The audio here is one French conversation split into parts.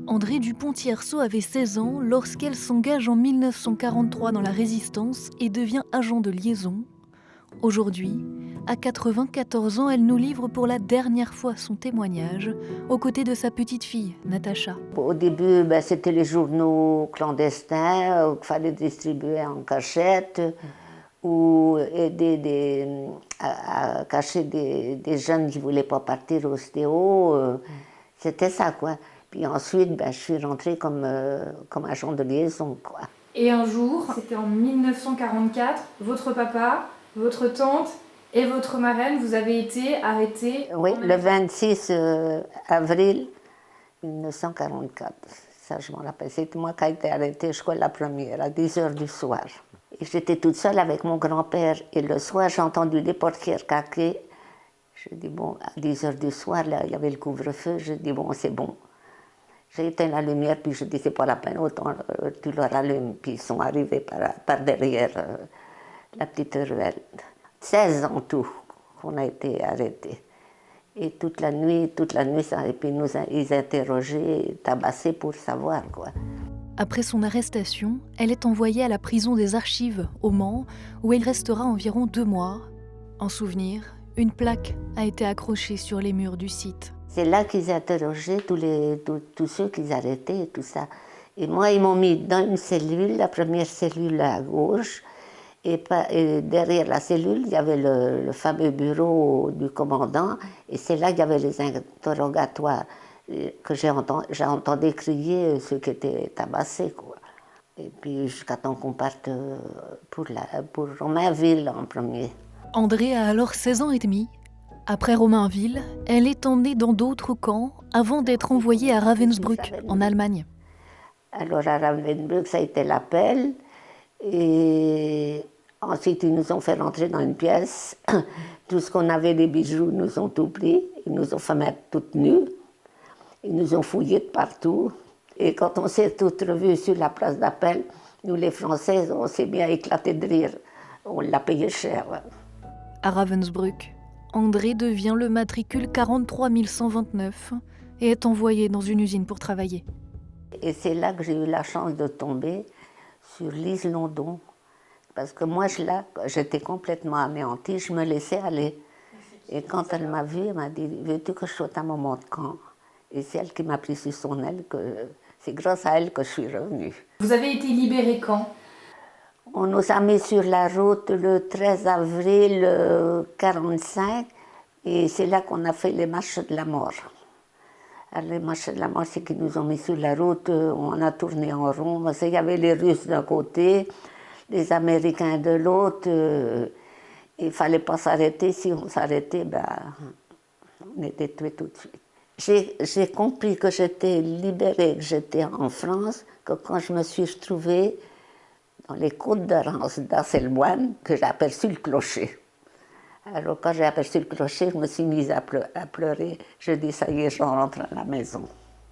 Andrée Dupont-Tierceau avait 16 ans lorsqu'elle s'engage en 1943 dans la Résistance et devient agent de liaison. Aujourd'hui, à 94 ans, elle nous livre pour la dernière fois son témoignage, aux côtés de sa petite fille, Natacha. Au début, c'était les journaux clandestins qu'il fallait distribuer en cachette ou aider à cacher des jeunes qui ne voulaient pas partir au STO. C'était ça, quoi. Puis ensuite, je suis rentrée comme agent de liaison, quoi. Et un jour, c'était en 1944, votre papa, votre tante et votre marraine, vous avez été arrêtés. Oui, le 26 avril 1944. Ça, je m'en rappelle. C'est moi qui ai été arrêtée, je crois, la première, à 10h du soir. Et j'étais toute seule avec mon grand-père. Et le soir, j'ai entendu les portières craquer. Je dis, bon, à 10h du soir, là, il y avait le couvre-feu. Je dis, bon, c'est bon. J'ai éteint la lumière, puis je dis, c'est pas la peine, autant tu leur allumes. Puis ils sont arrivés par derrière la petite ruelle. 16 en tout qu'on a été arrêtés. Et toute la nuit, ça, et puis ils interrogeaient, tabassaient pour savoir, quoi. Après son arrestation, elle est envoyée à la prison des Archives, au Mans, où elle restera environ 2 mois. En souvenir, une plaque a été accrochée sur les murs du site. C'est là qu'ils interrogeaient tous ceux qu'ils arrêtaient et tout ça. Et moi, ils m'ont mis dans une cellule, la première cellule à gauche, et derrière la cellule, il y avait le fameux bureau du commandant, et c'est là qu'il y avait les interrogatoires, que j'ai entendu crier ceux qui étaient tabassés, quoi. Et puis jusqu'à temps qu'on parte pour Romainville en premier. Andrée a alors 16 ans et demi. Après Romainville, elle est emmenée dans d'autres camps avant d'être envoyée à Ravensbrück, en Allemagne. Alors à Ravensbrück, ça a été l'appel, et ensuite, ils nous ont fait rentrer dans une pièce. Tout ce qu'on avait, des bijoux, ils nous ont tout pris. Ils nous ont fait mettre toutes nues. Ils nous ont fouillés de partout. Et quand on s'est toutes revues sur la place d'appel, nous, les Françaises, on s'est bien éclaté de rire. On l'a payé cher. À Ravensbrück, Andrée devient le matricule 43 129 et est envoyée dans une usine pour travailler. Et c'est là que j'ai eu la chance de tomber sur Lise London. Parce que moi, j'étais complètement anéantie, je me laissais aller. Et quand elle m'a vue, elle m'a dit, veux-tu que je sois ta maman de camp? Et c'est elle qui m'a pris sur son aile, c'est grâce à elle que je suis revenue. Vous avez été libérée quand? On nous a mis sur la route le 13 avril 1945, et c'est là qu'on a fait les marches de la mort. Alors, les marches de la mort, c'est qu'ils nous ont mis sur la route, on a tourné en rond. Il y avait les Russes d'un côté, les Américains de l'autre. Il ne fallait pas s'arrêter. Si on s'arrêtait, on était tués tout de suite. J'ai compris que j'étais libérée, que j'étais en France, que quand je me suis retrouvée dans les côtes de Reims, d'Asselboine, que j'ai aperçu le clocher. Alors quand j'ai aperçu le clocher, je me suis mise à pleurer. Je dis, ça y est, je rentre à la maison.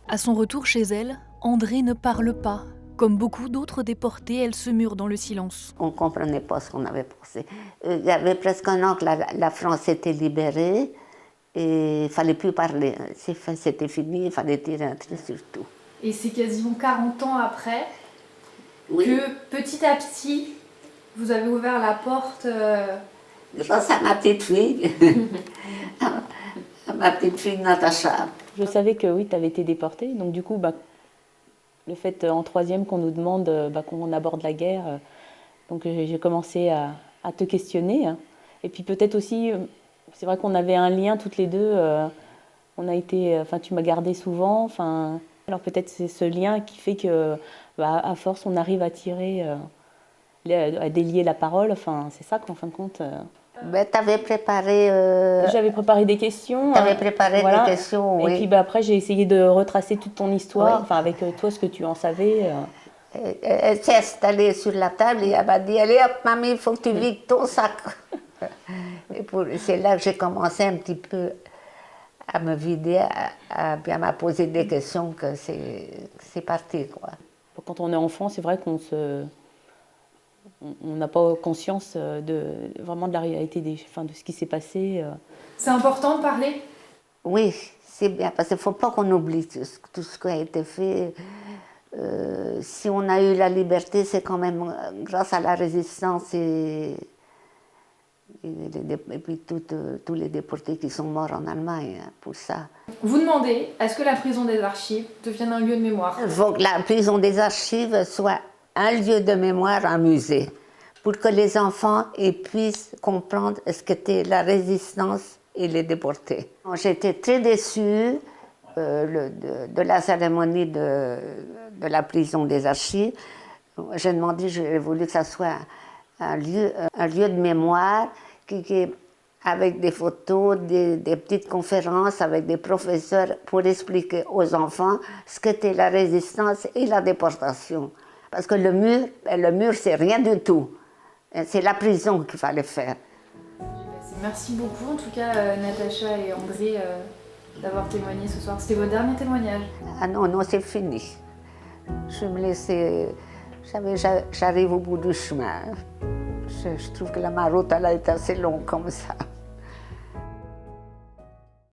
À son retour chez elle, Andrée ne parle pas. Comme beaucoup d'autres déportés, elle se mure dans le silence. On ne comprenait pas ce qu'on avait pensé. Il y avait presque un an que la France était libérée et il ne fallait plus parler. C'était fini, il fallait tirer un trait sur tout. Et c'est quasiment 40 ans après que petit à petit, vous avez ouvert la porte. Grâce à ma petite fille, à ma petite fille Natacha. Je savais que oui, tu avais été déportée, donc du coup, le fait en troisième qu'on nous demande qu'on aborde la guerre, donc j'ai commencé à te questionner. Hein. Et puis peut-être aussi, c'est vrai qu'on avait un lien toutes les deux. On a été, tu m'as gardé souvent. Alors peut-être c'est ce lien qui fait que, à force, on arrive à tirer, à délier la parole. C'est ça qu'en fin de compte. T'avais préparé. J'avais préparé des questions. T'avais préparé des questions, oui. Et puis après, j'ai essayé de retracer toute ton histoire, avec toi, ce que tu en savais. Elle s'est installée sur la table et elle m'a dit, allez hop, mamie, il faut que tu vides ton sac. C'est là que j'ai commencé un petit peu à me vider, à me poser des questions, que c'est parti, quoi. Quand on est enfant, c'est vrai qu'on n'a pas conscience vraiment de la réalité de ce qui s'est passé. C'est important de parler? Oui, C'est bien, parce qu'il ne faut pas qu'on oublie tout ce qui a été fait. Si on a eu la liberté, c'est quand même grâce à la résistance et puis tous les déportés qui sont morts en Allemagne pour ça. Vous demandez à ce que la prison des Archives devienne un lieu de mémoire. Il faut que la prison des Archives soit un lieu de mémoire, un musée, pour que les enfants puissent comprendre ce qu'était la résistance et les déportés. J'étais très déçue de la cérémonie de la prison des Archives. J'ai demandé, j'ai voulu que ça soit un lieu de mémoire avec des photos, des petites conférences avec des professeurs pour expliquer aux enfants ce qu'était la résistance et la déportation. Parce que le mur, c'est rien du tout. C'est la prison qu'il fallait faire. Merci beaucoup, en tout cas, Natacha et André, d'avoir témoigné ce soir. C'était votre dernier témoignage? Ah non, c'est fini. Je me laissais... J'arrive au bout du chemin. Je trouve que ma route, elle a été assez longue comme ça.